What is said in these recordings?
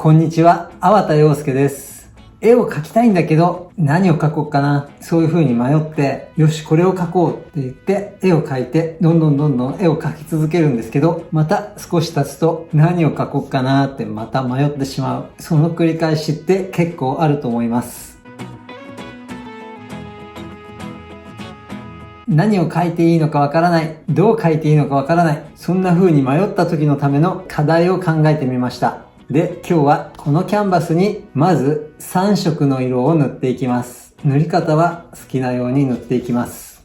こんにちは、粟田洋介です。絵を描きたいんだけど、何を描こうかな。そういう風に迷って、よし、これを描こうって言って、絵を描いて、どんどん絵を描き続けるんですけど、また少し経つと、何を描こうかなってまた迷ってしまう。その繰り返しって結構あると思います。何を書いていいのかわからない。どう書いていいのかわからない。そんな風に迷った時のための課題を考えてみました。で、今日はこのキャンバスにまず3色の色を塗っていきます。塗り方は好きなように塗っていきます。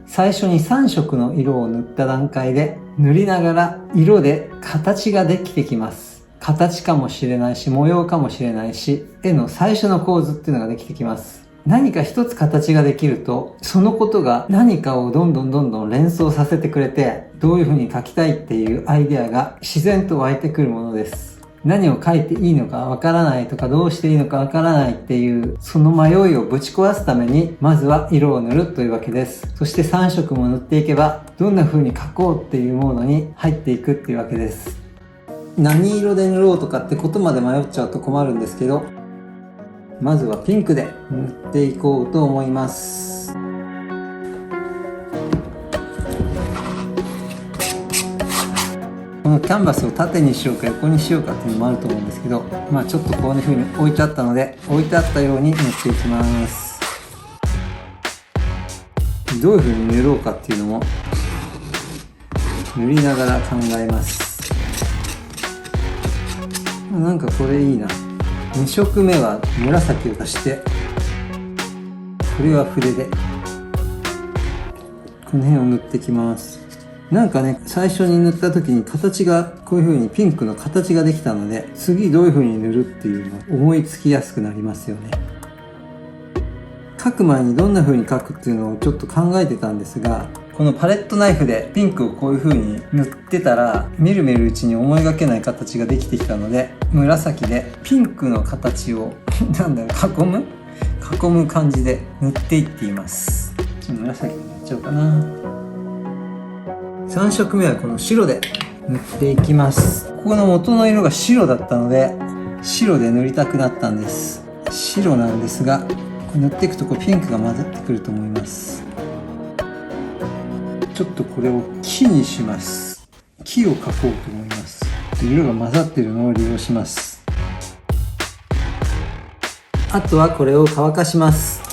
最初に3色の色を塗った段階で塗りながら色で形ができてきます。形かもしれないし、模様かもしれないし、絵の最初の構図っていうのができてきます。何か一つ形ができると、そのことが何かをどんどん連想させてくれて、どういう風に描きたいっていうアイデアが自然と湧いてくるものです。何を描いていいのかわからないとか、どうしていいのかわからないっていう、その迷いをぶち壊すために、まずは色を塗るというわけです。そして3色も塗っていけば、どんな風に描こうっていうモードに入っていくっていうわけです。何色で塗ろうとかってことまで迷っちゃうと困るんですけど、まずはピンクで塗っていこうと思います。このキャンバスを縦にしようか横にしようかっていうのもあると思うんですけど、ちょっとこういう風に置いてあったので、置いてあったように塗っていきます。どういう風に塗ろうかっていうのも塗りながら考えます。なんかこれいいな。2色目は紫を足して、これは筆でこの辺を塗ってきます。なんかね、最初に塗った時に形がこういう風にピンクの形ができたので、次どういう風に塗るっていうのを思いつきやすくなりますよね。描く前にどんな風に描くっていうのをちょっと考えてたんですが、このパレットナイフでピンクをこういう風に塗ってたら、みるみるうちに思いがけない形ができてきたので、紫でピンクの形を囲む感じで塗っていっています。紫で塗っちゃおうかな。3色目はこの白で塗っていきます。ここの元の色が白だったので、白で塗りたくなったんです。白なんですが、塗っていくとこうピンクが混ざってくると思います。ちょっとこれを木にします。木を描こうと思います。色が混ざっているのを利用します。あとはこれを乾かします。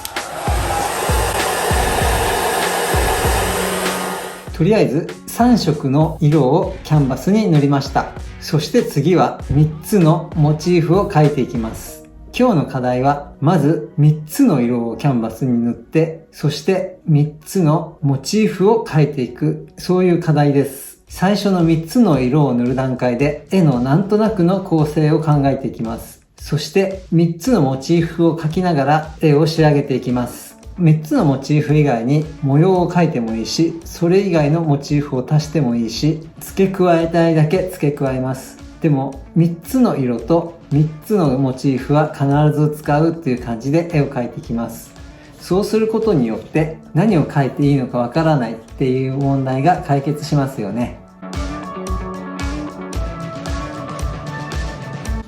とりあえず3色の色をキャンバスに塗りました。そして次は3つのモチーフを描いていきます。今日の課題は、まず3つの色をキャンバスに塗って、そして3つのモチーフを描いていく、そういう課題です。最初の3つの色を塗る段階で、絵のなんとなくの構成を考えていきます。そして3つのモチーフを描きながら絵を仕上げていきます。3つのモチーフ以外に模様を描いてもいいし、それ以外のモチーフを足してもいいし、付け加えたいだけ付け加えます。でも3つの色と3つのモチーフは必ず使うっていう感じで絵を描いていきます。そうすることによって何を描いていいのかわからないっていう問題が解決しますよね。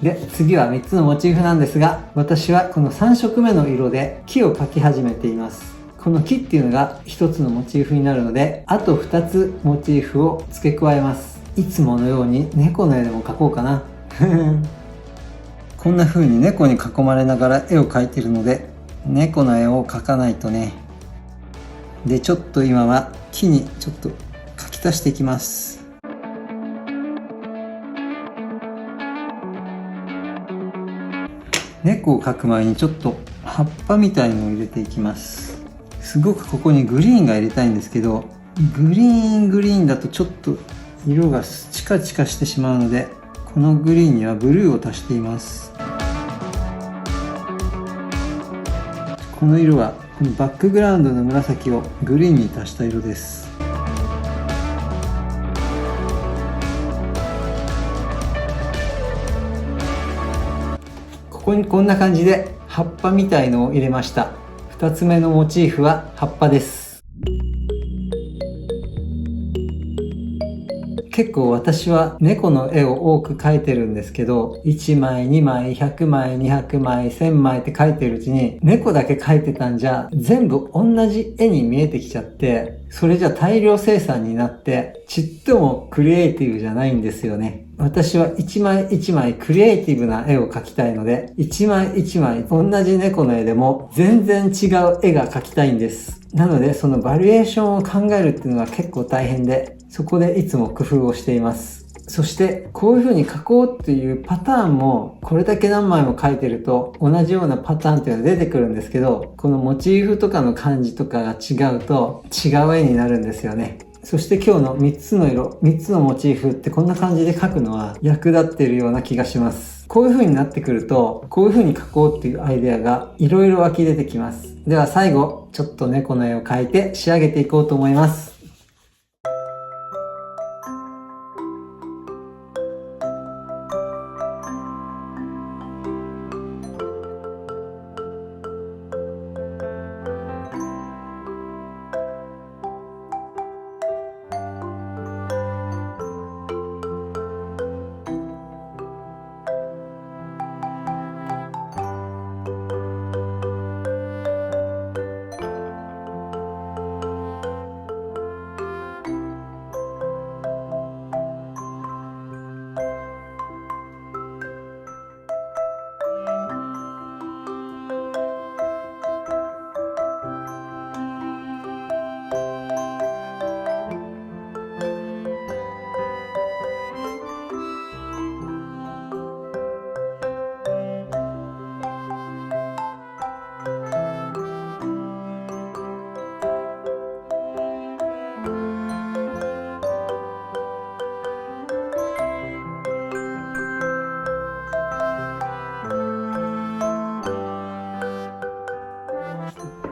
で、次は3つのモチーフなんですが、私はこの3色目の色で木を描き始めています。この木っていうのが1つのモチーフになるので、あと2つモチーフを付け加えます。いつものように猫の絵でも描こうかな。こんな風に猫に囲まれながら絵を描いているので、猫の絵を描かないとね。で、ちょっと今は木にちょっと描き足していきます。猫を描く前にちょっと葉っぱみたいのを入れていきます。すごくここにグリーンが入れたいんですけど、グリーンだとちょっと色がチカチカしてしまうので、このグリーンにはブルーを足しています。この色はこのバックグラウンドの紫をグリーンに足した色です。ここにこんな感じで葉っぱみたいのを入れました。2つ目のモチーフは葉っぱです。結構私は猫の絵を多く描いてるんですけど、1枚、2枚、100枚、200枚、1000枚って描いてるうちに、猫だけ描いてたんじゃ全部同じ絵に見えてきちゃって、それじゃ大量生産になって、ちっともクリエイティブじゃないんですよね。私は一枚一枚クリエイティブな絵を描きたいので、一枚一枚同じ猫の絵でも全然違う絵が描きたいんです。なのでそのバリエーションを考えるっていうのは結構大変で、そこでいつも工夫をしています。そしてこういう風に描こうっていうパターンもこれだけ何枚も描いてると同じようなパターンっていうのが出てくるんですけど、このモチーフとかの感じとかが違うと違う絵になるんですよね。そして今日の3つの色、3つのモチーフってこんな感じで描くのは役立っているような気がします。こういう風になってくると、こういう風に描こうっていうアイデアがいろいろ湧き出てきます。では最後、ちょっと猫の絵を描いて仕上げていこうと思います。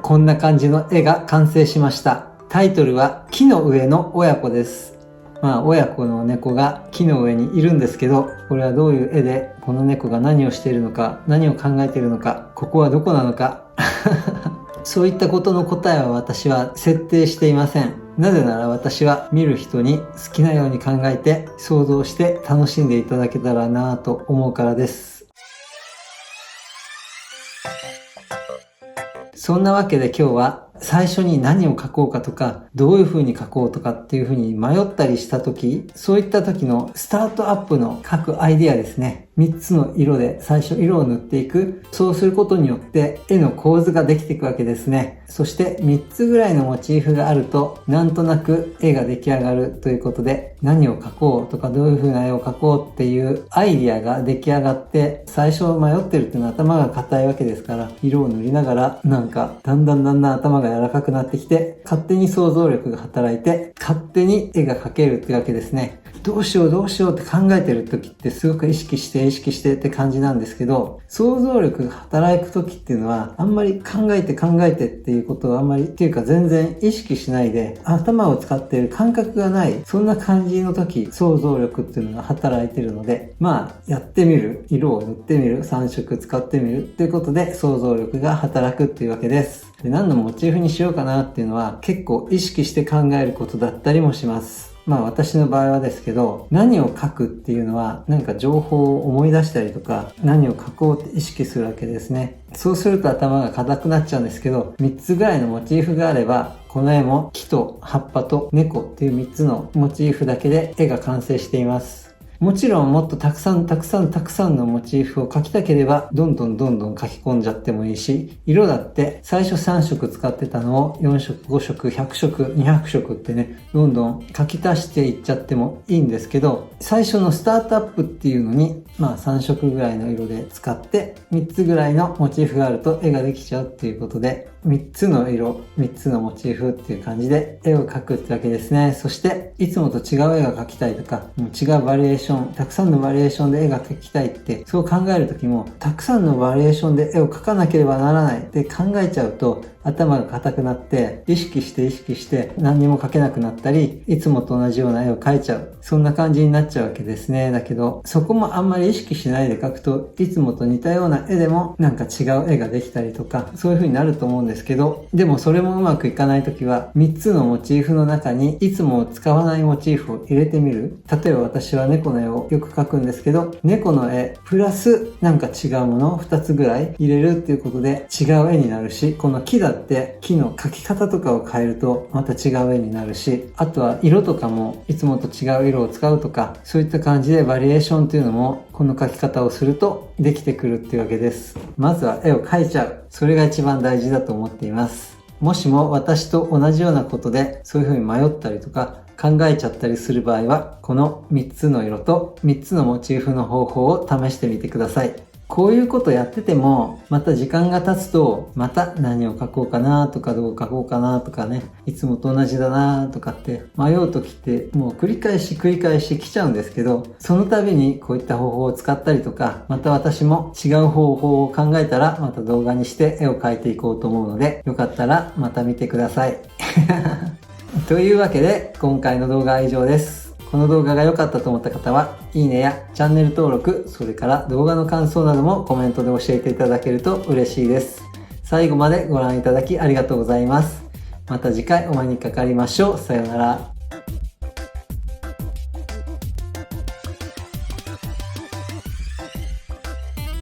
こんな感じの絵が完成しました。タイトルは木の上の親子です。親子の猫が木の上にいるんですけど、これはどういう絵で、この猫が何をしているのか、何を考えているのか、ここはどこなのか。そういったことの答えは私は設定していません。なぜなら私は見る人に好きなように考えて想像して楽しんでいただけたらなぁと思うからです。そんなわけで今日は最初に何を書こうかとか、どういう風に書こうとかっていう風に迷ったりした時、そういった時のスタートアップの書くアイディアですね。3つの色で最初色を塗っていく。そうすることによって絵の構図ができていくわけですね。そして3つぐらいのモチーフがあると、なんとなく絵が出来上がるということで、何を描こうとかどういう風な絵を描こうっていうアイディアが出来上がって、最初迷ってるっていうのは頭が硬いわけですから、色を塗りながらだんだん頭が柔らかくなってきて、勝手に想像力が働いて、勝手に絵が描けるってわけですね。どうしようって考えてる時ってすごく意識してって感じなんですけど、想像力が働く時っていうのはあんまり考えてっていうことをあんまりっていうか全然意識しないで、頭を使っている感覚がない、そんな感じの時、想像力っていうのが働いてるので、やってみる、色を塗ってみる、3色使ってみるっていうことで想像力が働くっていうわけです。で、何のモチーフにしようかなっていうのは結構意識して考えることだったりもします。私の場合はですけど、何を書くっていうのは情報を思い出したりとか、何を書こうって意識するわけですね。そうすると頭が硬くなっちゃうんですけど、3つぐらいのモチーフがあれば、この絵も木と葉っぱと猫っていう3つのモチーフだけで絵が完成しています。もちろんもっとたくさんのモチーフを描きたければどんどん書き込んじゃってもいいし、色だって最初3色使ってたのを4色、5色、100色、200色ってね、どんどん書き足していっちゃってもいいんですけど、最初のスタートアップっていうのに3色ぐらいの色で使って3つぐらいのモチーフがあると絵ができちゃうっていうことで、3つの色、3つのモチーフっていう感じで絵を描くってわけですね。そしていつもと違う絵が描きたいとか、違うバリエーション、たくさんのバリエーションで絵が描きたいって、そう考えるときも、たくさんのバリエーションで絵を描かなければならないって考えちゃうと、頭が硬くなって意識して何にも描けなくなったり、いつもと同じような絵を描いちゃう。そんな感じになっちゃうわけですね。だけど、そこもあんまり意識しないで描くと、いつもと似たような絵でもなんか違う絵ができたりとか、そういう風になると思うんですけど、でもそれもうまくいかないときは、3つのモチーフの中にいつも使わないモチーフを入れてみる。例えば私は猫の絵をよく描くんですけど、猫の絵プラスなんか違うものを2つぐらい入れるっていうことで違う絵になるし、この木だって木の描き方とかを変えるとまた違う絵になるし、あとは色とかもいつもと違う色を使うとか、そういった感じでバリエーションっていうのもこの描き方をするとできてくるっていうわけです。まずは絵を描いちゃう。それが一番大事だと思っています。もしも私と同じようなことでそういう風に迷ったりとか考えちゃったりする場合は、この3つの色と3つのモチーフの方法を試してみてください。こういうことやってても、また時間が経つと、また何を描こうかなとか、どう描こうかなとかね、いつもと同じだなとかって迷う時ってもう繰り返し来ちゃうんですけど、その度にこういった方法を使ったりとか、また私も違う方法を考えたらまた動画にして絵を描いていこうと思うので、よかったらまた見てください。というわけで、今回の動画は以上です。この動画が良かったと思った方は、いいねやチャンネル登録、それから動画の感想などもコメントで教えていただけると嬉しいです。最後までご覧いただきありがとうございます。また次回お目にかかりましょう。さようなら。